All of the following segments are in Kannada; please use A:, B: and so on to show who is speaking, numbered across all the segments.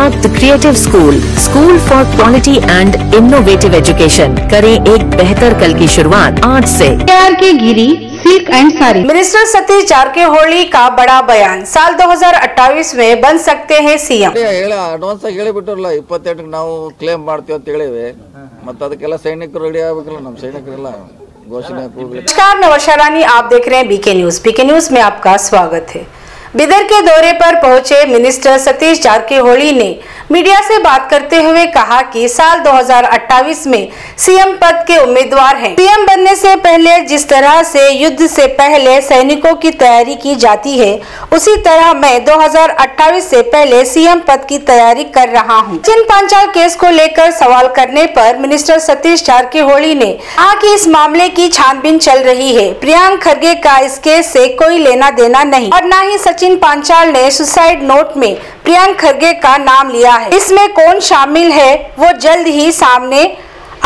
A: Unlock the creative school for quality and innovative education। करें एक बेहतर कल की शुरुआत आज से।
B: K Giri silk and sari.
C: Minister Satish Jarkiholi का बड़ा बयान, साल 2028 में बन सकते हैं सीएम।
D: ಅಡ್ವಾನ್ಸ್ ಆಗಿ ಹೇಳಿಬಿಟ್ರಲ್ಲ 28ಕ್ಕೆ ನಾವು ಕ್ಲೇಮ್ ಮಾಡ್ತೀವಿ ಅಂತ ಹೇಳಿವೆ, ಮತ್ತೆ ಅದಕ್ಕೆಲ್ಲ ಸೈನಿಕರು ರೆಡಿ ಆಗಬೇಕಲ್ಲ, ನಮ್ಮ ಸೈನಿಕರೆಲ್ಲ घोषणा।
C: नमस्कार, नवशा रानी, आप देख रहे हैं बीके न्यूज। बीके न्यूज में आपका स्वागत है। बिदर के दौरे पर पहुंचे मिनिस्टर सतीश जारकिहोली ने मीडिया से बात करते हुए कहा कि साल 2028 में सीएम पद के उम्मीदवार हैं। सीएम बनने से पहले जिस तरह से युद्ध से पहले सैनिकों की तैयारी की जाती है, उसी तरह मैं 2028 से पहले सीएम पद की तैयारी कर रहा हूं। सचिन पांचाल केस को लेकर सवाल करने पर मिनिस्टर सतीश जारकिहोली ने कहा कि इस मामले की छानबीन चल रही है। प्रियंका खरगे का इस केस से कोई लेना देना नहीं और न ही सचिन पांचाल ने सुसाइड नोट में प्रियंका खरगे का नाम लिया है। इसमें कौन शामिल है वो जल्द ही सामने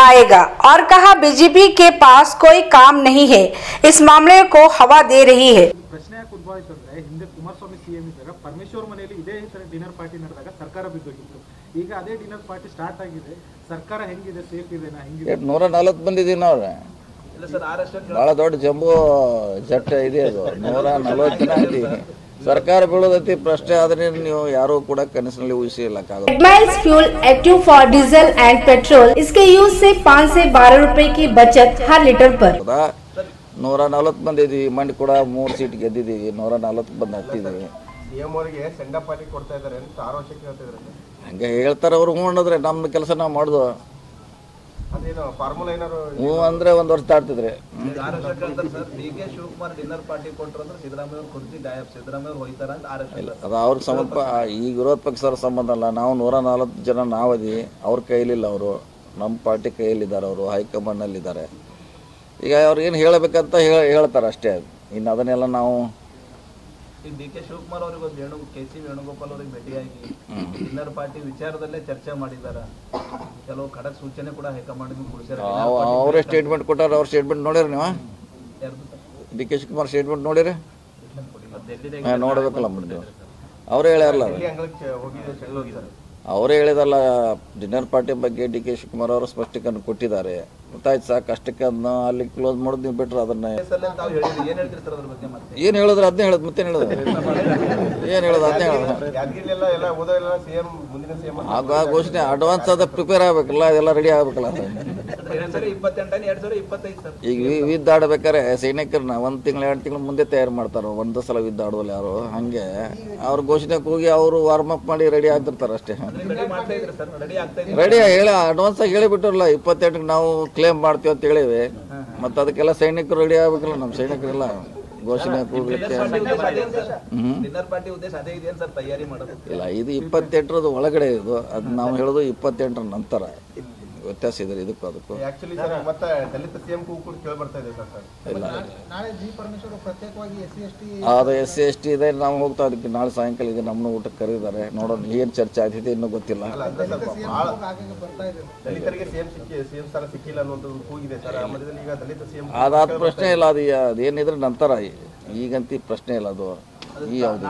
C: आएगा और कहा बीजेपी के पास कोई काम नहीं है, इस मामले को हवा दे रही है।
E: ಪ್ರಶ್ನೆ ಯಾಕೆ ಉದ್ಭವಿಸುತ್ತೆ, ಹಿಂದೆ ಕುಮಾರಸ್ವಾಮಿ ಸಿಎಂ ಇದ್ದಾಗ ಪರಮೇಶ್ವರ್ ಮನೆಯಲ್ಲಿ ಇದೇ ತರ ಡಿನ್ನರ್ ಪಾರ್ಟಿ ನಡೆದಾಗ ಸರ್ಕಾರ ಬಿದ್ದೋಗಿತ್ತು। ಈಗ ಅದೇ ಡಿನ್ನರ್ ಪಾರ್ಟಿ ಸ್ಟಾರ್ಟ್ ಆಗಿದೆ, ಸರ್ಕಾರ ಹೆಂಗಿದೆ, ಸೇಫ್ ಇದೆನಾ, ಹೆಂಗಿದೆ?
D: 140 ಬಂದಿದ್ದೀವಿ ನಾವು, ಬಹಳ ದೊಡ್ಡ ಜಂಬೋ ಜಟ್ ಇದೆ ಅದು, 140 ಜನ ಇದ್ದೀವಿ। ಸರ್ಕಾರ ಬೀಳೋದೈತಿ ಪ್ರಶ್ನೆ ಆದ್ರೆ ನೀವು ಯಾರು ಕೂಡ ಕನಸಿನಲ್ಲಿ ಊಹಿಸಿಲ್ಲಕ್ಕಾಗಲ್ಲ।
B: Miles fuel active for diesel and petrol, इसके यूज से 5 से 12 रुपए की बचत हर लीटर पर।
D: 140 ಬಂದಿದ್ದೀವಿ, ಮಂಡಿ ಕೂಡ 3 ಸೀಟ್ ಗೆದ್ದಿದ್ದೀವಿ, 140 ಬಂದು ಹತ್ತಿದ್ದೀವಿ।
E: ಸಿಎಂ ಅವರಿಗೆ ಸೆಂಡ್ ಅಪ್ ಪಾರ್ಟಿ ಕೊಡ್ತಾ ಇದ್ದಾರೆ ಅಂತ ಆರೋಪ ಹೇಳ್ತಿದ್ದಾರೆ।
D: ಹಂಗೆ ಹೇಳ್ತಾರೆ ಅವ್ರು, ಹ್ಞೂ ಅನ್ನೋದ್ರೆ ನಮ್ಮ ಕೆಲಸ ನಾವು ಮಾಡೋದು।
E: ಅದೇನೋ ಫಾರ್ಮುಲಾ ಏನಾರು
D: ಹ್ಞೂ ಅಂದ್ರೆ 1 ವರ್ಷ ತಾಡ್ತಿದ್ರೆ
F: ಡಿಕೆ ಶಿವಕುಮಾರ್ ಡಿನ್ನರ್ ಪಾರ್ಟಿ ಕೊಟ್ಟರು ಅಂದ್ರೆ ಸಿದ್ದರಾಮಯ್ಯ ಅವರು ಕುರ್ಚಿ ಗಾಯಬ್, ಸಿದ್ದರಾಮಯ್ಯ ಅವರು ಹೋಯ್ತಾರ ಅಂತ ಆರೋಪ ಇಲ್ಲ।
D: ಅದು ಅವ್ರಿಗೆ ಸಂಬಂಧ, ಈಗ ವಿರೋಧ ಪಕ್ಷರ ಸಂಬಂಧ ಅಲ್ಲ। ನಾವು 140 ಜನ ನಾವದಿ, ಅವ್ರ ಕೈಲಿಲ್ಲ, ಅವರು ನಮ್ಮ ಪಾರ್ಟಿ ಕೈಯಲ್ಲಿದ್ದಾರೆ, ಅವರು ಹೈಕಮಾಂಡ್ನಲ್ಲಿದ್ದಾರೆ। ಈಗ ಅವ್ರು ಏನು ಹೇಳಬೇಕಂತ ಹೇಳ್ತಾರೆ ಅಷ್ಟೇ, ಇನ್ನು ಅದನ್ನೆಲ್ಲ ನಾವು
F: ಈಗ ಡಿಕೆ ಶಿವಕುಮಾರ್ ಅವರಿಗೆ KC ವೇಣುಗೋಪಾಲ್ ಅವರಿಗೆ ಭೇಟಿಯಾಗಿ ಡಿನ್ನರ್ ಪಾರ್ಟಿ ವಿಚಾರದಲ್ಲೇ ಚರ್ಚೆ ಮಾಡಿದ್ದಾರೆ, ಕೆಲವು ಖಡಕ್ ಸೂಚನೆ ಕೂಡ ಹೈಕಮಾಂಡ್ ಕೊಡಿಸ್ಯಾರ।
D: ಅವರೇ ಸ್ಟೇಟ್ಮೆಂಟ್ ಕೊಟ್ಟಾರ, ಅವ್ರ ಸ್ಟೇಟ್ಮೆಂಟ್ ನೋಡಿರಿ ನೀವು? ಡಿ.ಕೆ. ಶಿವಕುಮಾರ್ ಸ್ಟೇಟ್ಮೆಂಟ್ ನೋಡಿರಿ? ನೋಡಬೇಕಲ್ಲ, ಅವರೇ ಹೇಳ್ಯಾರಲ್ಲ, ಅವರೇ ಹೇಳಿದಲ್ಲ ಡಿನ್ನರ್ ಪಾರ್ಟಿ ಬಗ್ಗೆ ಡಿ.ಕೆ. ಶಿವಕುಮಾರ್ ಅವರು ಸ್ಪಷ್ಟೀಕರಣ ಕೊಟ್ಟಿದ್ದಾರೆ। ಗೊತ್ತಾಯ್ತು, ಸಾಕು ಅಷ್ಟಕ್ಕೆ ಅದನ್ನ ಅಲ್ಲಿ ಕ್ಲೋಸ್ ಮಾಡೋದು, ನೀವು ಬಿಟ್ರೆ ಅದನ್ನ ಏನು ಹೇಳಿದ್ರೆ ಅದನ್ನೇ ಹೇಳೋದು, ಮತ್ತೇನು ಹೇಳೋದು, ಏನು ಹೇಳೋದು ಅದನ್ನೇ ಹೇಳೋದು। ಆಗ ಘೋಷಣೆ ಅಡ್ವಾನ್ಸ್ ಅದ ಪ್ರಿಪೇರ್ ಆಗಬೇಕಲ್ಲ, ಅದೆಲ್ಲ ರೆಡಿ ಆಗಬೇಕಲ್ಲ। ಈಗ ವಿದ್ ಆಡ್ಬೇಕಾರೆ ಸೈನಿಕರನ್ನ 1 ತಿಂಗಳು 2 ತಿಂಗಳು ಮುಂದೆ ತಯಾರು ಮಾಡ್ತಾರೆ, ಒಂದು ಸಲ ವಿದ್ ಆಡೋಲ್ಲ ಯಾರು, ಹಂಗೆ ಅವ್ರ ಘೋಷಣೆಗೆ ಹೋಗಿ ಅವರು ವಾರ್ಮ್ ಅಪ್ ಮಾಡಿ ರೆಡಿ ಆಗ್ತಿರ್ತಾರೆ ಅಷ್ಟೇ। ರೆಡಿ ಹೇಳಿ ಅಡ್ವಾನ್ಸ್ ಆಗಿ ಹೇಳಿಬಿಟ್ರಲ್ಲ 28ಕ್ಕೆ ನಾವು ಕ್ಲೇಮ್ ಮಾಡ್ತೀವಿ ಅಂತ ಹೇಳಿವೆ, ಮತ್ತೆ ಅದಕ್ಕೆಲ್ಲ ಸೈನಿಕರು ರೆಡಿ ಆಗ್ಬೇಕಲ್ಲ, ನಮ್ಮ ಸೈನಿಕರೆಲ್ಲ ಘೋಷಣೆ ಕೂಗ್ಲಿಕ್ಕೆ ಇಲ್ಲ। ಇದು 28ರದ ಒಳಗಡೆ, ಇದು ಅದು ನಾವು ಹೇಳೋದು 28ರ ನಂತರ, ವ್ಯತ್ಯಾಸ ಇದೆ ಇದಕ್ಕೂ ಅದಕ್ಕೂ। ಇಲ್ಲ ಅದು SC ST ಇದೆ, ನಾವು ಹೋಗ್ತಾ ಅದಕ್ಕೆ ನಾಳೆ ಸಾಯಂಕಾಲ ಇದೆ, ನಮ್ಮನ್ನು ಊಟಕ್ಕೆ ಕರೀತಾರೆ, ನೋಡೋಣ ಏನು ಚರ್ಚೆ ಆಗ್ತೈತೆ ಇನ್ನೂ ಗೊತ್ತಿಲ್ಲ। ಅದಾದ ಪ್ರಶ್ನೆ ಇಲ್ಲ, ಅದು ಅದೇನಿದ್ರೆ ನಂತರ, ಈಗಂತ ಪ್ರಶ್ನೆ ಇಲ್ಲ ಅದು। ಈ ಯಾವುದು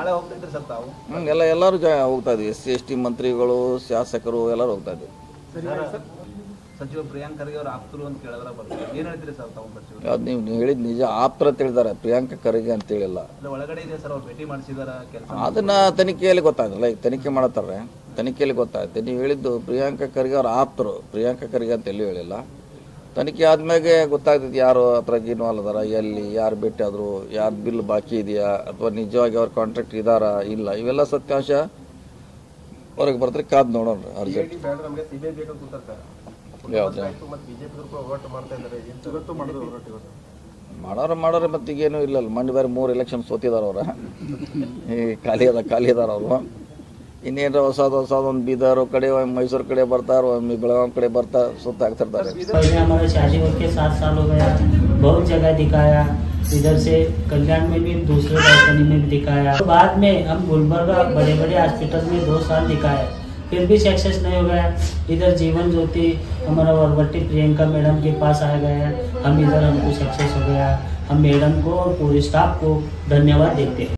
D: ಎಲ್ಲರೂ ಹೋಗ್ತಾ ಇದ್ವಿ, SC ST ಮಂತ್ರಿಗಳು, ಶಾಸಕರು ಎಲ್ಲರೂ ಹೋಗ್ತಾ ಇದ್ವಿ।
F: ಸಚಿವ ಪ್ರಿಯಾಂಕ ಖರ್ಗೆ ಅವರು ಆಪ್ತರು ಅಂತ ಕೇಳಿದ್ರೆ ಬರ್ತಾರೆ, ಏನು ಹೇಳ್ತೀರಿ ಸರ್ ತಾವು ಸಚಿವ?
D: ಅದು ನೀವು ಹೇಳಿದ್ ನಿಜ, ಆಪ್ತರ ಅಂತ ಹೇಳಿದ್ದಾರೆ, ಪ್ರಿಯಾಂಕ ಖರ್ಗೆ ಅಂತ ಹೇಳಿಲ್ಲ।
F: ಒಳಗಡೆ ಇದೆ ಸರ್, ಅವ್ರು ಭೇಟಿ ಮಾಡಿಸಿದಾರ ಕೆಲಸ,
D: ಅದನ್ನ ತನಿಖೆಯಲ್ಲಿ ಗೊತ್ತಾಗಲ್ಲ, ಈಗ ತನಿಖೆ ಮಾಡತ್ತಾರೆ, ತನಿಖೆಯಲ್ಲಿ ಗೊತ್ತಾಗುತ್ತೆ। ನೀವು ಹೇಳಿದ್ದು ಪ್ರಿಯಾಂಕ ಖರ್ಗೆ ಅವ್ರ ಆಪ್ತರು, ಪ್ರಿಯಾಂಕ ಖರ್ಗೆ ಅಂತ ಎಲ್ಲೂ ಹೇಳಿಲ್ಲ। ತನಿಖೆ ಆದ್ಮೇಲೆ ಗೊತ್ತಾಗ್ತೈತಿ ಯಾರು ಅದ್ರಾಗ ಇನ್ವಾಲ್ವ್ ಅದಾರ, ಎಲ್ಲಿ ಯಾರು ಭೇಟಿ ಆದ್ರು, ಯಾರು ಬಿಲ್ ಬಾಕಿ ಇದೆಯಾ, ಅಥವಾ ನಿಜವಾಗಿ ಅವ್ರ ಕಾಂಟ್ರಾಕ್ಟ್ ಇದಾರಾ ಇಲ್ಲ, ಇವೆಲ್ಲ ಸತ್ಯಾಂಶ ಹೊರಗೆ ಬರ್ತಾರೆ, ಕಾದ್ ನೋಡೋಣ ಅರ್ಜೆಂಟ್। ಮಾಡೋರು ಮತ್ತೆ ಈಗೇನು ಇಲ್ಲಲ್ಲ, ಮಂಡಿ ಬೇರೆ 3 ಎಲೆಕ್ಷನ್ ಸೋತಿದಾರ ಅವ್ರ, ಈ ಖಾಲಿ ಅದಾರ ಅವರು। ಇನ್ನೇನು ಹೊಸದೊಂದು ಬೀದರ್ ಕಡೆ, ಮೈಸೂರು ಕಡೆ ಬರ್ತಾರೆ, ಬೆಳಗಾವಿ ಕಡೆ ಬರ್ತಾ ಸುತ್ತ ಆಗ್ತಿರ್ತಾರೆ।
G: हमारा शादी होके 7 साल हो गया, बहुत जगह दिखाया, इधर से कल्याण में भी, दूसरे कंपनी में भी दिखाया। तो बाद में हम गुलबर्गा बड़े बड़े हॉस्पिटल में 2 साल दिखाया, फिर भी सक्सेस नहीं हो गया। इधर जीवन ज्योति हमारा वरवट्टी प्रियंका मैडम के पास आ गया, हम इधर हमको सक्सेस हो गया। हम मैडम को और पूरे स्टाफ को धन्यवाद देते हैं।